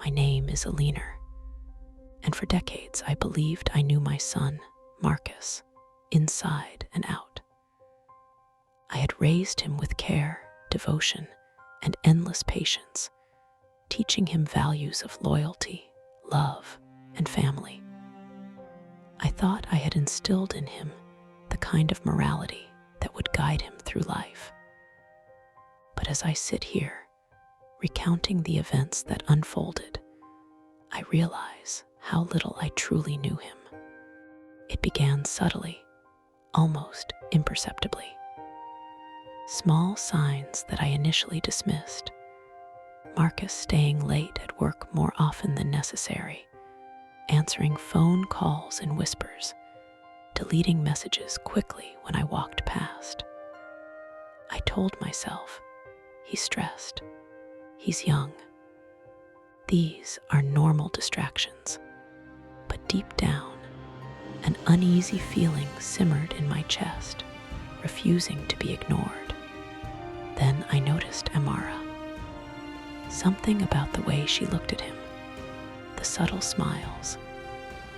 My name is Aliner, and for decades I believed I knew my son, Marcus, inside and out. I had raised him with care, devotion, and endless patience, teaching him values of loyalty, love, and family. I thought I had instilled in him the kind of morality that would guide him through life. But as I sit here, recounting the events that unfolded, I realize how little I truly knew him. It began subtly, almost imperceptibly. Small signs that I initially dismissed. Marcus staying late at work more often than necessary, answering phone calls in whispers, deleting messages quickly when I walked past. I told myself, he's stressed, he's young. These are normal distractions, but deep down, an uneasy feeling simmered in my chest, refusing to be ignored. Then I noticed Amara. Something about the way she looked at him, the subtle smiles,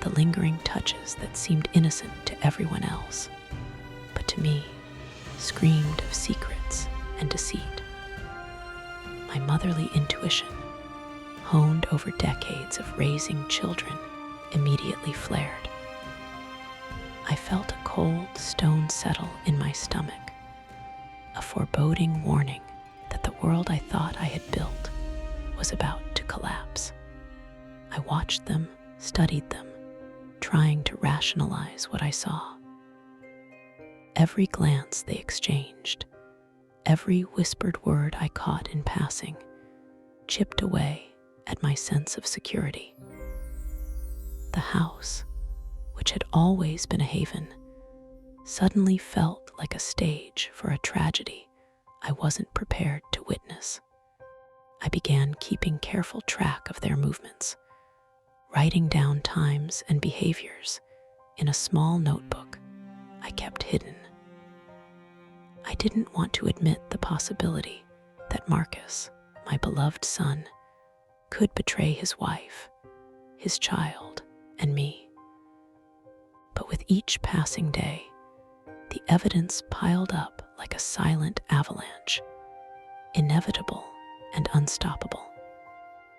the lingering touches that seemed innocent to everyone else, but to me, screamed of secrets and deceit. My motherly intuition, honed over decades of raising children, immediately flared. I felt a cold stone settle in my stomach, a foreboding warning that the world I thought I had built was about to collapse. I watched them, studied them, trying to rationalize what I saw. Every glance they exchanged, every whispered word I caught in passing, chipped away at my sense of security. The house, which had always been a haven, suddenly felt like a stage for a tragedy I wasn't prepared to witness. I began keeping careful track of their movements, writing down times and behaviors in a small notebook I kept hidden. I didn't want to admit the possibility that Marcus, my beloved son, could betray his wife, his child, and me. But with each passing day, the evidence piled up like a silent avalanche, inevitable and unstoppable.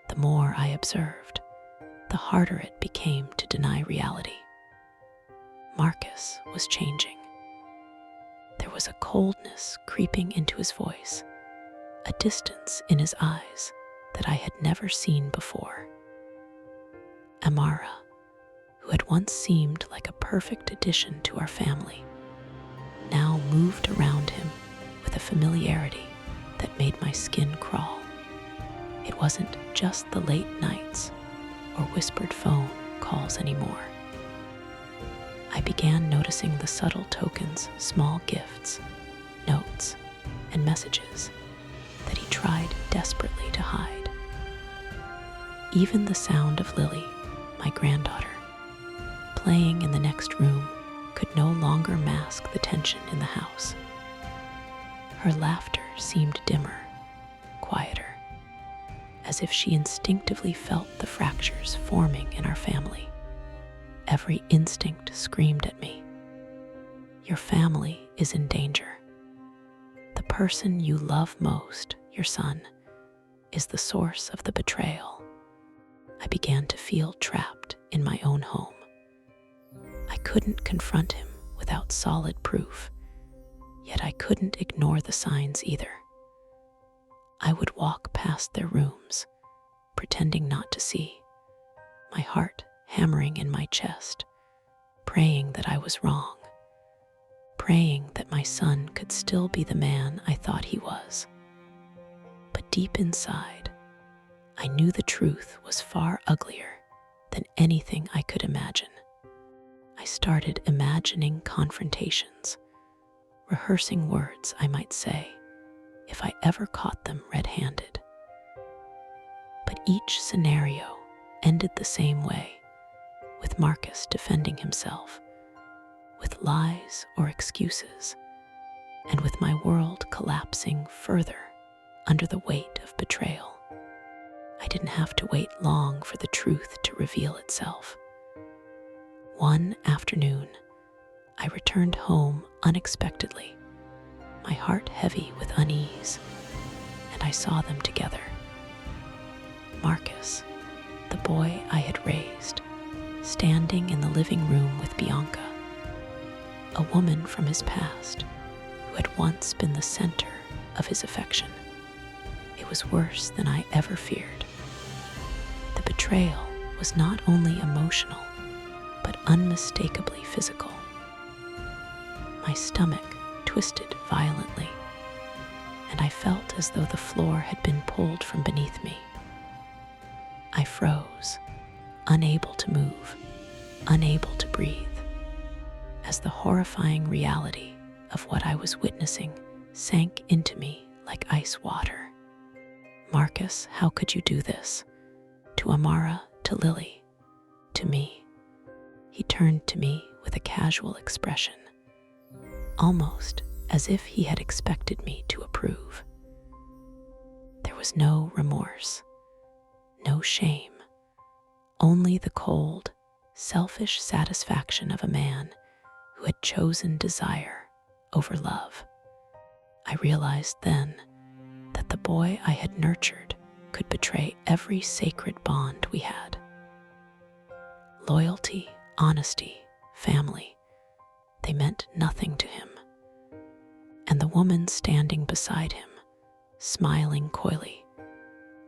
The more I observed, the harder it became to deny reality. Marcus was changing. There was a coldness creeping into his voice, a distance in his eyes that I had never seen before. Amara, who had once seemed like a perfect addition to our family, now moved around him with a familiarity that made my skin crawl. It wasn't just the late nights or whispered phone calls anymore. I began noticing the subtle tokens, small gifts, notes, and messages that he tried desperately to hide. Even the sound of Lily, my granddaughter, playing in the next room could no longer mask the tension in the house. Her laughter seemed dimmer, quieter, as if she instinctively felt the fractures forming in our family. Every instinct screamed at me, your family is in danger. The person you love most, your son, is the source of the betrayal. I began to feel trapped in my own home. I couldn't confront him without solid proof, yet I couldn't ignore the signs either. I would walk past their rooms, pretending not to see, my heart hammering in my chest, praying that I was wrong, praying that my son could still be the man I thought he was. But deep inside, I knew the truth was far uglier than anything I could imagine. I started imagining confrontations, rehearsing words I might say if I ever caught them red-handed. But each scenario ended the same way, with Marcus defending himself, with lies or excuses, and with my world collapsing further under the weight of betrayal. I I didn't have to wait long for the truth to reveal itself. One afternoon, I returned home unexpectedly, my heart heavy with unease, and I saw them together. Marcus, the boy I had raised, standing in the living room with Bianca, a woman from his past who had once been the center of his affection. It was worse than I ever feared. The betrayal was not only emotional, but unmistakably physical. My stomach twisted violently, and I felt as though the floor had been pulled from beneath me. I froze, unable to move, unable to breathe, as the horrifying reality of what I was witnessing sank into me like ice water. Marcus, how could you do this? To Amara, to Lily, to me. He turned to me with a casual expression, almost as if he had expected me to approve. There was no remorse, no shame, only the cold, selfish satisfaction of a man who had chosen desire over love. I realized then that the boy I had nurtured could betray every sacred bond we had. Loyalty, honesty, family, they meant nothing to him. And the woman standing beside him, smiling coyly,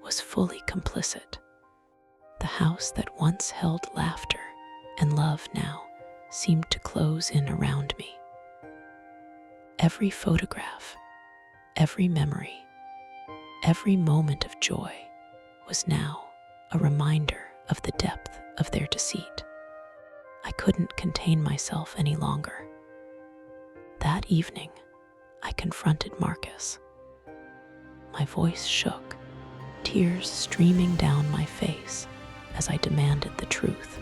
was fully complicit. The house that once held laughter and love now seemed to close in around me. Every photograph, every memory, every moment of joy was now a reminder of the depth of their deceit. I couldn't contain myself any longer. That evening, I confronted Marcus. My voice shook, tears streaming down my face as I demanded the truth.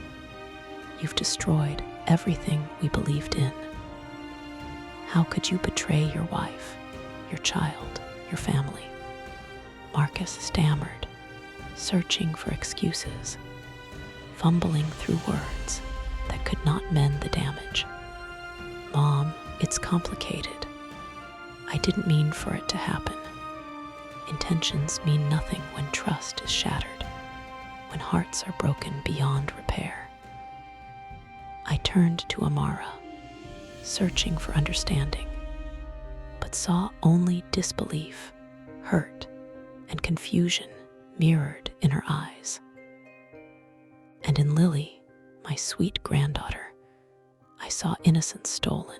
You've destroyed everything we believed in. How could you betray your wife, your child, your family? Marcus stammered, searching for excuses, fumbling through words that could not mend the damage. Mom, it's complicated. I didn't mean for it to happen. Intentions mean nothing when trust is shattered, when hearts are broken beyond repair. I turned to Amara, searching for understanding, but saw only disbelief, hurt, and confusion mirrored in her eyes. And in Lily, my sweet granddaughter, I saw innocence stolen,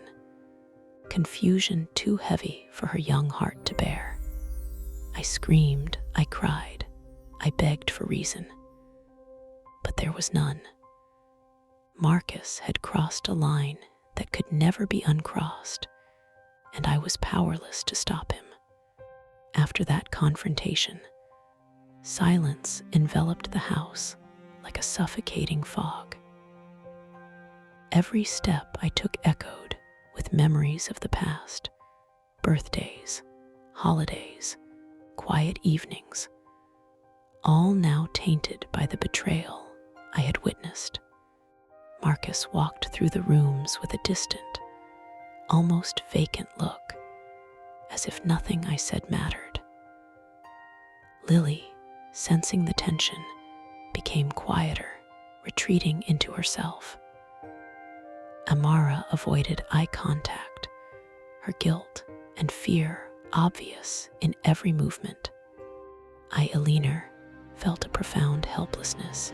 confusion too heavy for her young heart to bear. I screamed, I cried, I begged for reason, but there was none. Marcus had crossed a line that could never be uncrossed, and I was powerless to stop him. After that confrontation, silence enveloped the house like a suffocating fog. Every step I took echoed with memories of the past, birthdays, holidays, quiet evenings, all now tainted by the betrayal I had witnessed. Marcus walked through the rooms with a distant, almost vacant look, as if nothing I said mattered. Lily, sensing the tension, became quieter, retreating into herself. Amara avoided eye contact, her guilt and fear obvious in every movement. I, Alina, felt a profound helplessness.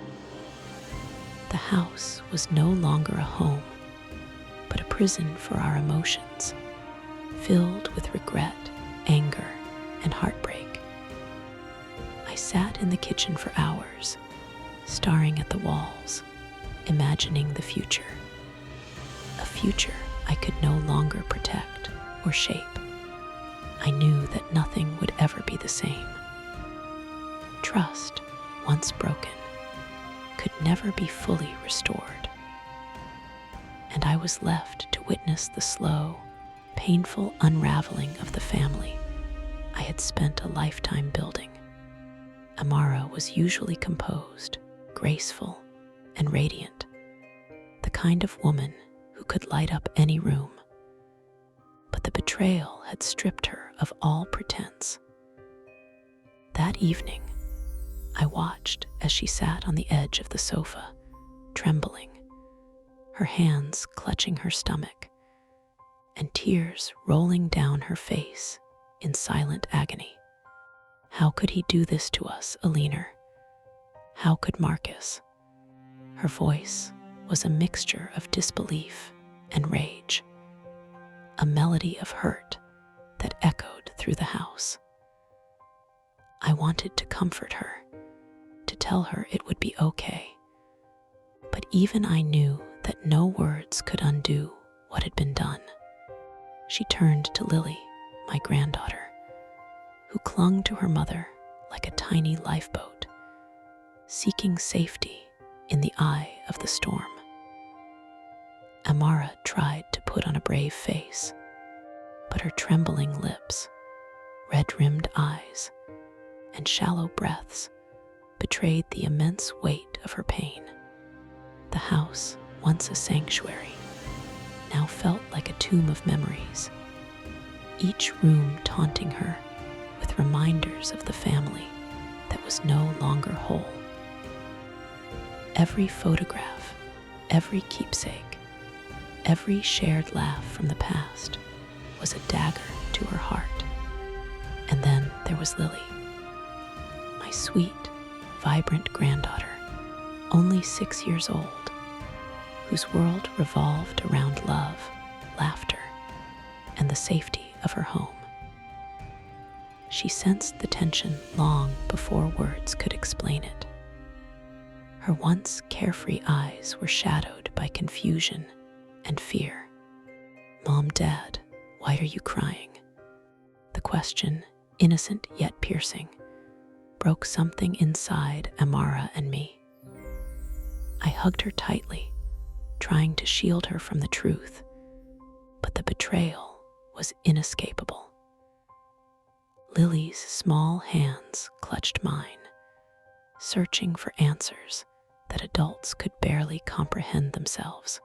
The house was no longer a home, but a prison for our emotions, filled with regret, anger, and heartbreak. I sat in the kitchen for hours, staring at the walls, imagining the future. A future I could no longer protect or shape. I knew that nothing would ever be the same. Trust, once broken, could never be fully restored. And I was left to witness the slow, painful unraveling of the family I had spent a lifetime building. Amara was usually composed, graceful, and radiant, the kind of woman who could light up any room. But the betrayal had stripped her of all pretense. That evening, I watched as she sat on the edge of the sofa, trembling, her hands clutching her stomach, and tears rolling down her face in silent agony. How could he do this to us, Alina? How could Marcus? Her voice was a mixture of disbelief and rage, a melody of hurt that echoed through the house. I wanted to comfort her, to tell her it would be okay, but even I knew that no words could undo what had been done. She turned to Lily, my granddaughter, who clung to her mother like a tiny lifeboat, seeking safety in the eye of the storm. Amara tried to put on a brave face, but her trembling lips, red-rimmed eyes, and shallow breaths betrayed the immense weight of her pain. The house, once a sanctuary, now felt like a tomb of memories, each room taunting her with reminders of the family that was no longer whole. Every photograph, every keepsake, every shared laugh from the past was a dagger to her heart. And then there was Lily, my sweet, vibrant granddaughter, only 6 years old, whose world revolved around love, laughter, and the safety of her home. She sensed the tension long before words could explain it. Her once carefree eyes were shadowed by confusion and fear. "Mom, Dad, why are you crying?" The question, innocent yet piercing, broke something inside Amara and me. I hugged her tightly, trying to shield her from the truth, but the betrayal was inescapable. Lily's small hands clutched mine, searching for answers that adults could barely comprehend themselves.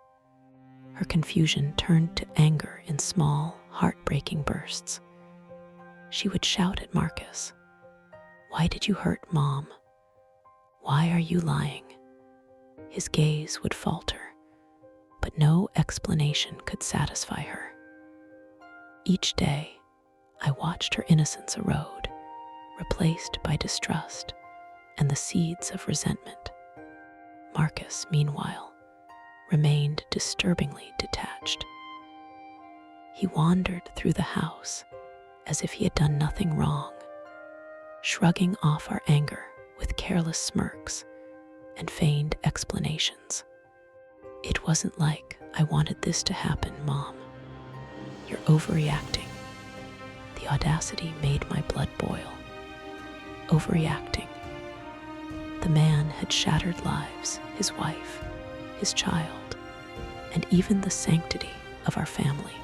Her confusion turned to anger in small, heartbreaking bursts. She would shout at Marcus, "Why did you hurt Mom? Why are you lying?" His gaze would falter, but no explanation could satisfy her. Each day, I watched her innocence erode, replaced by distrust and the seeds of resentment. Marcus, meanwhile, remained disturbingly detached. He wandered through the house as if he had done nothing wrong, shrugging off our anger with careless smirks and feigned explanations. "It wasn't like I wanted this to happen, Mom. You're overreacting." The audacity made my blood boil. Overreacting. The man had shattered lives, his wife, his child, and even the sanctity of our family.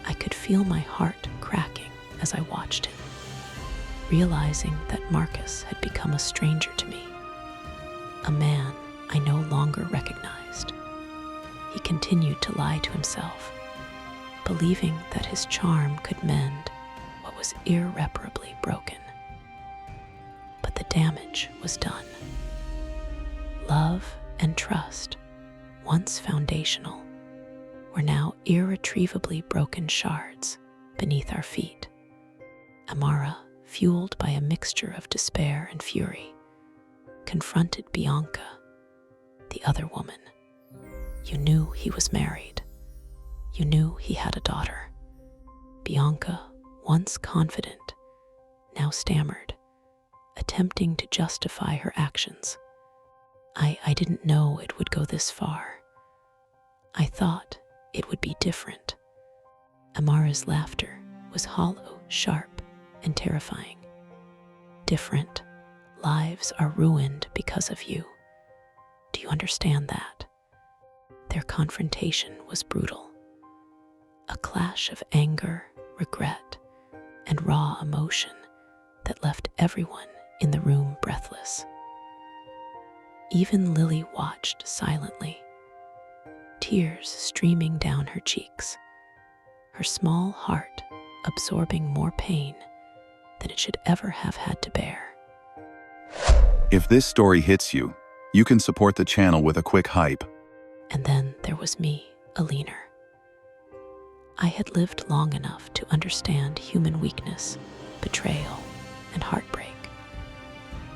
I could feel my heart cracking as I watched him, realizing that Marcus had become a stranger to me, a man I no longer recognized. He continued to lie to himself, believing that his charm could mend what was irreparably broken. But the damage was done. Love and trust, once foundational, were now irretrievably broken shards beneath our feet. Amara, fueled by a mixture of despair and fury, confronted Bianca, the other woman. "You knew he was married. You knew he had a daughter." Bianca, once confident, now stammered, attempting to justify her actions. I didn't know it would go this far. I thought it would be different." Amara's laughter was hollow, sharp, and terrifying. "Different. Lives are ruined because of you. Do you understand that?" Their confrontation was brutal. A clash of anger, regret, and raw emotion that left everyone in the room breathless. Even Lily watched silently, tears streaming down her cheeks, her small heart absorbing more pain than it should ever have had to bear. If this story hits you, you can support the channel with a quick hype. And then there was me, a leaner. I had lived long enough to understand human weakness, betrayal, and heartbreak,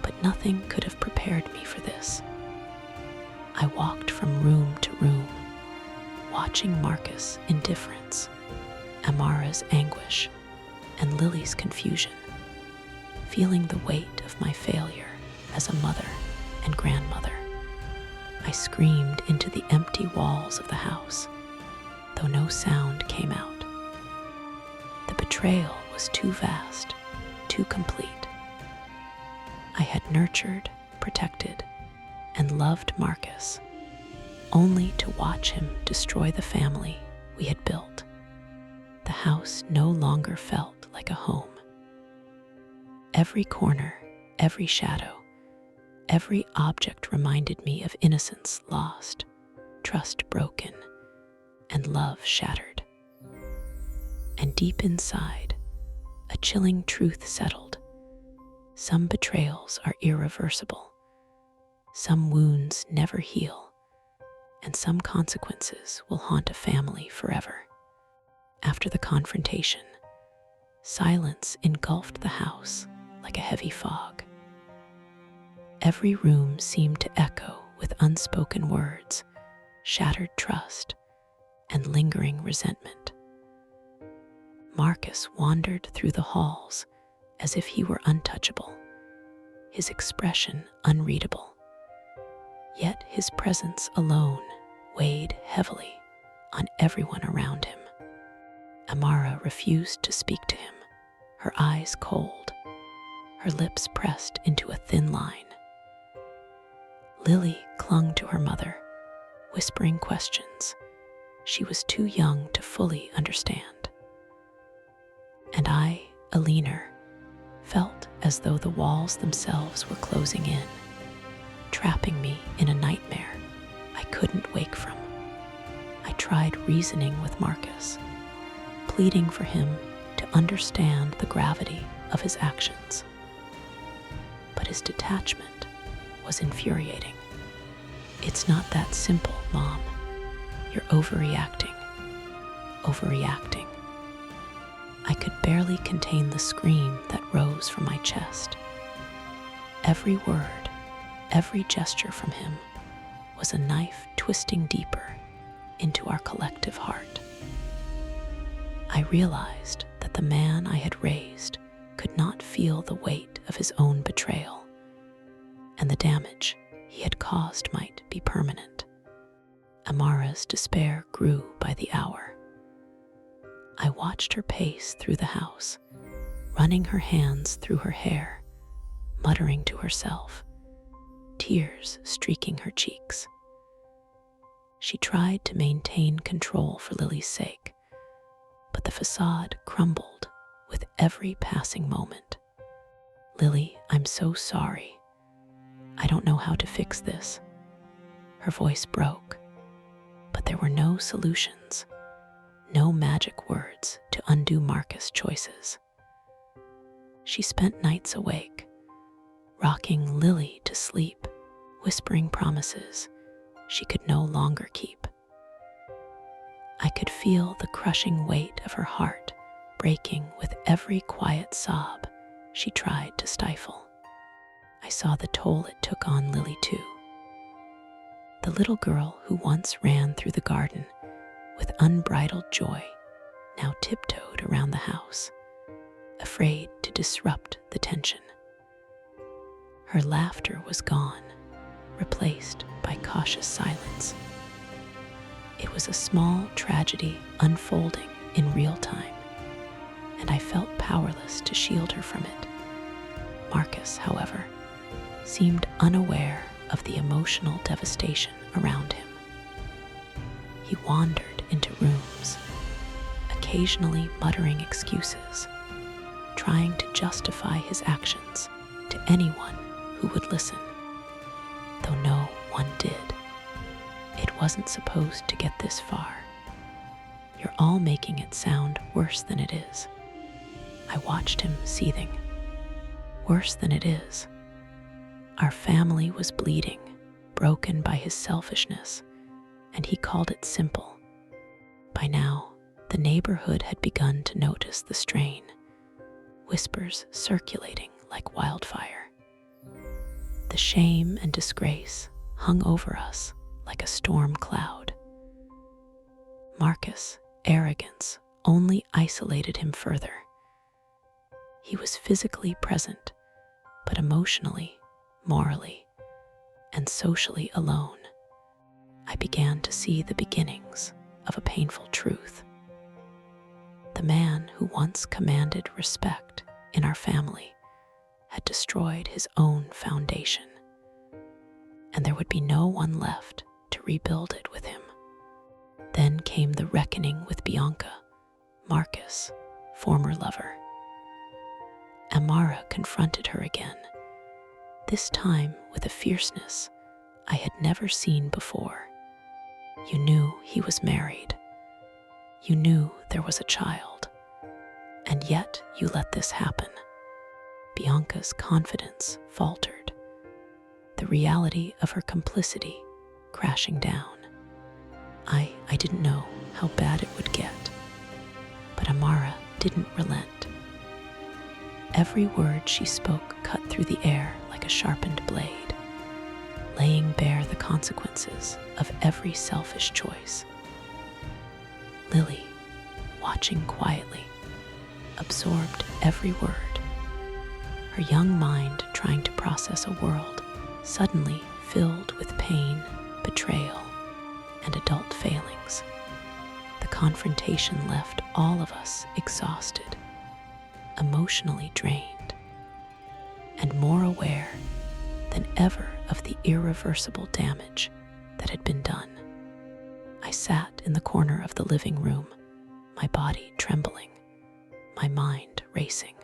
but nothing could have prepared me for this. I walked from room to room, watching Marcus' indifference, Amara's anguish, and Lily's confusion, feeling the weight of my failure as a mother and grandmother. I screamed into the empty walls of the house, though no sound came out. The betrayal was too vast, too complete. I had nurtured, protected, and loved Marcus, only to watch him destroy the family we had built. The house no longer felt like a home. Every corner, every shadow, every object reminded me of innocence lost, trust broken, and love shattered. And deep inside, a chilling truth settled. Some betrayals are irreversible. Some wounds never heal, and some consequences will haunt a family forever. After the confrontation, silence engulfed the house like a heavy fog. Every room seemed to echo with unspoken words, shattered trust, and lingering resentment. Marcus wandered through the halls as if he were untouchable, his expression unreadable. Yet his presence alone weighed heavily on everyone around him. Amara refused to speak to him, her eyes cold, her lips pressed into a thin line. Lily clung to her mother, whispering questions she was too young to fully understand. And I, a leaner, felt as though the walls themselves were closing in, trapping me in a nightmare I couldn't wake from. I tried reasoning with Marcus, pleading for him to understand the gravity of his actions. But his detachment was infuriating. "It's not that simple, Mom. You're overreacting. Overreacting." I could barely contain the scream that rose from my chest. Every word, every gesture from him was a knife twisting deeper into our collective heart. I realized that the man I had raised could not feel the weight of his own betrayal, and the damage he had caused might be permanent. Amara's despair grew by the hour. I watched her pace through the house, running her hands through her hair, muttering to herself, tears streaking her cheeks. She tried to maintain control for Lily's sake, but the facade crumbled with every passing moment. "Lily, I'm so sorry. I don't know how to fix this." Her voice broke, but there were no solutions, no magic words to undo Marcus' choices. She spent nights awake, rocking Lily to sleep, whispering promises she could no longer keep. I could feel the crushing weight of her heart breaking with every quiet sob she tried to stifle. I saw the toll it took on Lily too. The little girl who once ran through the garden with unbridled joy now tiptoed around the house, afraid to disrupt the tension. Her laughter was gone, replaced by cautious silence. It was a small tragedy unfolding in real time, and I felt powerless to shield her from it. Marcus, however, seemed unaware of the emotional devastation around him. He wandered into rooms, occasionally muttering excuses, trying to justify his actions to anyone who would listen, though no one did. It wasn't supposed to get this far. You're all making it sound worse than it is. I watched him seething. Worse than it is. Our family was bleeding, broken by his selfishness, and he called it simple. By now, the neighborhood had begun to notice the strain, whispers circulating like wildfire. The shame and disgrace hung over us like a storm cloud. Marcus' arrogance only isolated him further. He was physically present, but emotionally, morally, and socially alone. I began to see the beginnings of a painful truth. The man who once commanded respect in our family had destroyed his own foundation, and there would be no one left to rebuild it with him. Then came the reckoning with Bianca, Marcus' former lover. Amara confronted her again, this time with a fierceness I had never seen before. You knew he was married. You knew there was a child. And yet you let this happen. Bianca's confidence faltered, the reality of her complicity crashing down. I didn't know how bad it would get, but Amara didn't relent. Every word she spoke cut through the air like a sharpened blade, laying bare the consequences of every selfish choice. Lily, watching quietly, absorbed every word, her young mind trying to process a world suddenly filled with pain, betrayal, and adult failings. The confrontation left all of us exhausted, emotionally drained, and more aware than ever of the irreversible damage that had been done. I sat in the corner of the living room, my body trembling, my mind racing.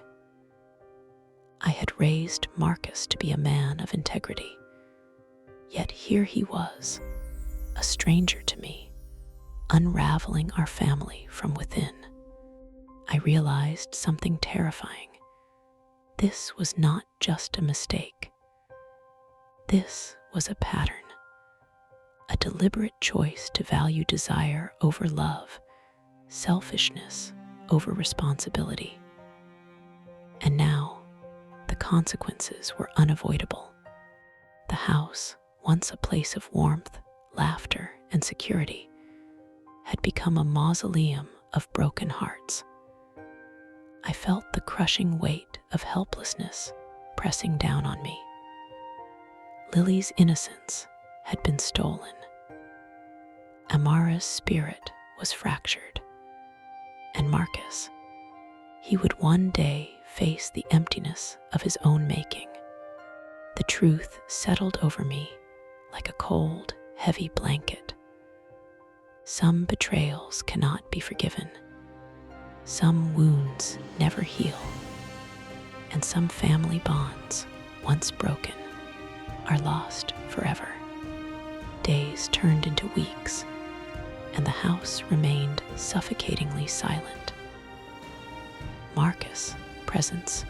I had raised Marcus to be a man of integrity, yet here he was, a stranger to me, unraveling our family from within. I realized something terrifying. This was not just a mistake. This was a pattern, a deliberate choice to value desire over love, selfishness over responsibility. And now, the consequences were unavoidable. The house, once a place of warmth, laughter, and security, had become a mausoleum of broken hearts. I felt the crushing weight of helplessness pressing down on me. Lily's innocence had been stolen. Amara's spirit was fractured. And Marcus, he would one day face the emptiness of his own making. The truth settled over me like a cold, heavy blanket. Some betrayals cannot be forgiven. Some wounds never heal. And some family bonds, once broken, are lost forever. Days turned into weeks, and the house remained suffocatingly silent. Marcus' presence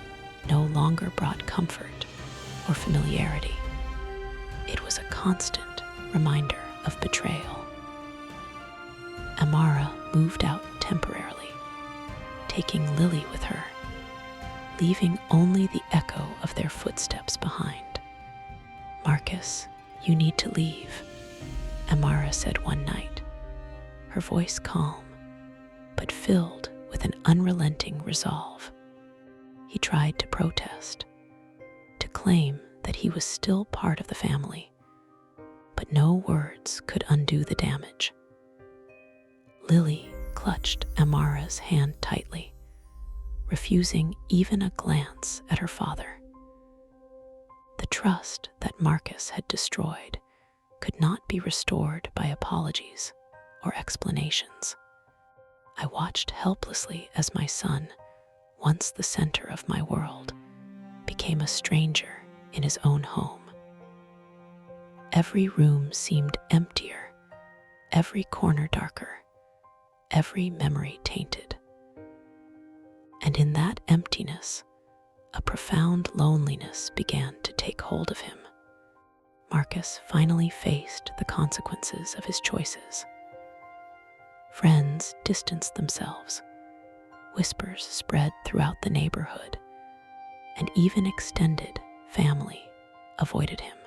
no longer brought comfort or familiarity. It was a constant reminder of betrayal. Amara moved out temporarily, taking Lily with her, leaving only the echo of their footsteps behind. Marcus, you need to leave, Amara said one night, her voice calm, but filled with an unrelenting resolve. He tried to protest, to claim that he was still part of the family, but no words could undo the damage. Lily clutched Amara's hand tightly, refusing even a glance at her father. The trust that Marcus had destroyed could not be restored by apologies or explanations. I watched helplessly as my son, once the center of my world, became a stranger in his own home. Every room seemed emptier, every corner darker, every memory tainted. And in that emptiness, a profound loneliness began to take hold of him. Marcus finally faced the consequences of his choices. Friends distanced themselves, whispers spread throughout the neighborhood, and even extended family avoided him.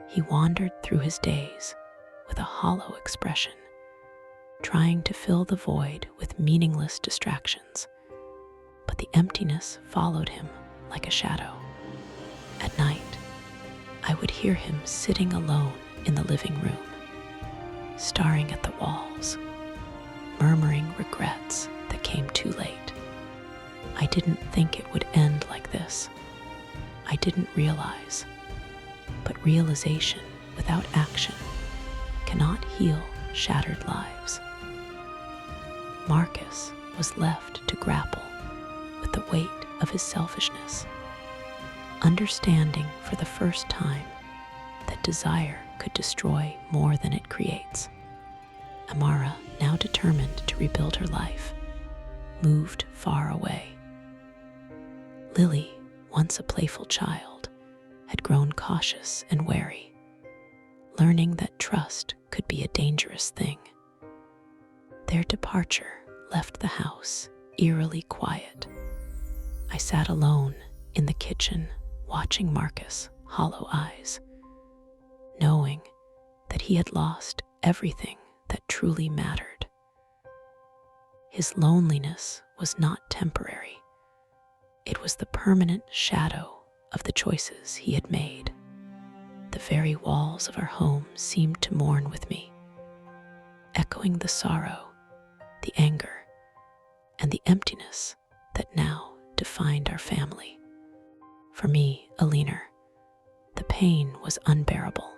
He wandered through his days with a hollow expression, trying to fill the void with meaningless distractions, but the emptiness followed him like a shadow. At night, I would hear him sitting alone in the living room, staring at the walls, murmuring regrets that came too late. I didn't think it would end like this. I didn't realize. But realization without action cannot heal shattered lives. Marcus was left to grapple with the weight of his selfishness, understanding for the first time that desire could destroy more than it creates. Amara, now determined to rebuild her life, moved far away. Lily, once a playful child, had grown cautious and wary, learning that trust could be a dangerous thing. Their departure left the house eerily quiet. I sat alone in the kitchen, watching Marcus' hollow eyes, knowing that he had lost everything that truly mattered. His loneliness was not temporary. It was the permanent shadow of the choices he had made. The very walls of our home seemed to mourn with me, echoing the sorrow, the anger, and the emptiness that now defined our family. For me, Alina, the pain was unbearable.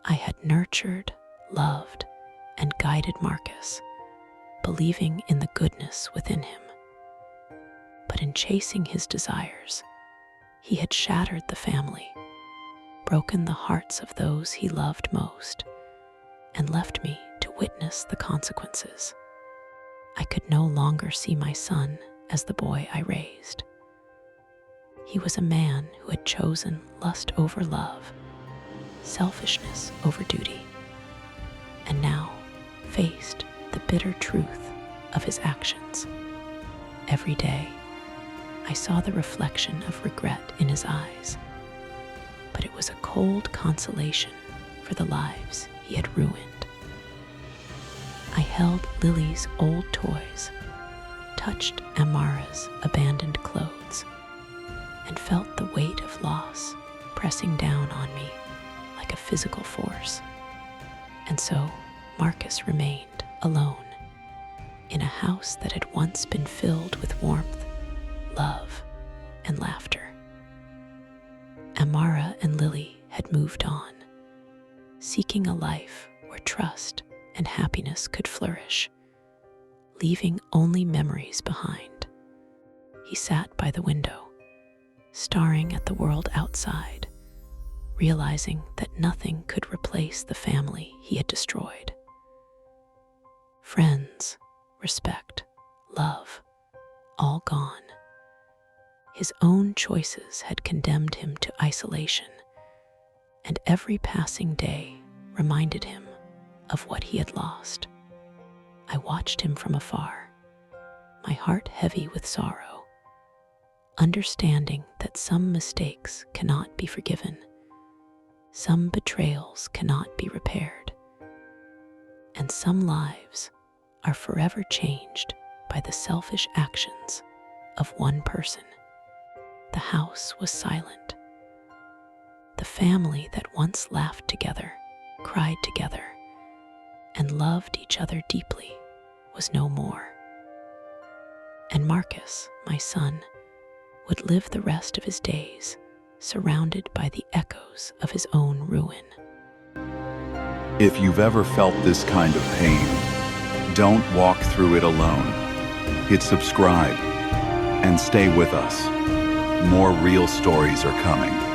I had nurtured, loved, and guided Marcus, believing in the goodness within him. But in chasing his desires, he had shattered the family, broken the hearts of those he loved most, and left me to witness the consequences. I could no longer see my son as the boy I raised. He was a man who had chosen lust over love, selfishness over duty, and now faced the bitter truth of his actions. Every day, I saw the reflection of regret in his eyes, but it was a cold consolation for the lives he had ruined. I held Lily's old toys, touched Amara's abandoned clothes, and felt the weight of loss pressing down on me like a physical force. And so Marcus remained alone in a house that had once been filled with warmth, love, and laughter. Amara and Lily had moved on, seeking a life where trust and happiness could flourish, leaving only memories behind. He sat by the window, staring at the world outside, realizing that nothing could replace the family he had destroyed. Friends, respect, love, all gone. His own choices had condemned him to isolation, and every passing day reminded him of what he had lost. I watched him from afar, my heart heavy with sorrow, understanding that some mistakes cannot be forgiven, some betrayals cannot be repaired, and some lives are forever changed by the selfish actions of one person. The house was silent. The family that once laughed together, cried together, and loved each other deeply was no more. And Marcus, my son, would live the rest of his days surrounded by the echoes of his own ruin. If you've ever felt this kind of pain, don't walk through it alone. Hit subscribe, and stay with us. More real stories are coming.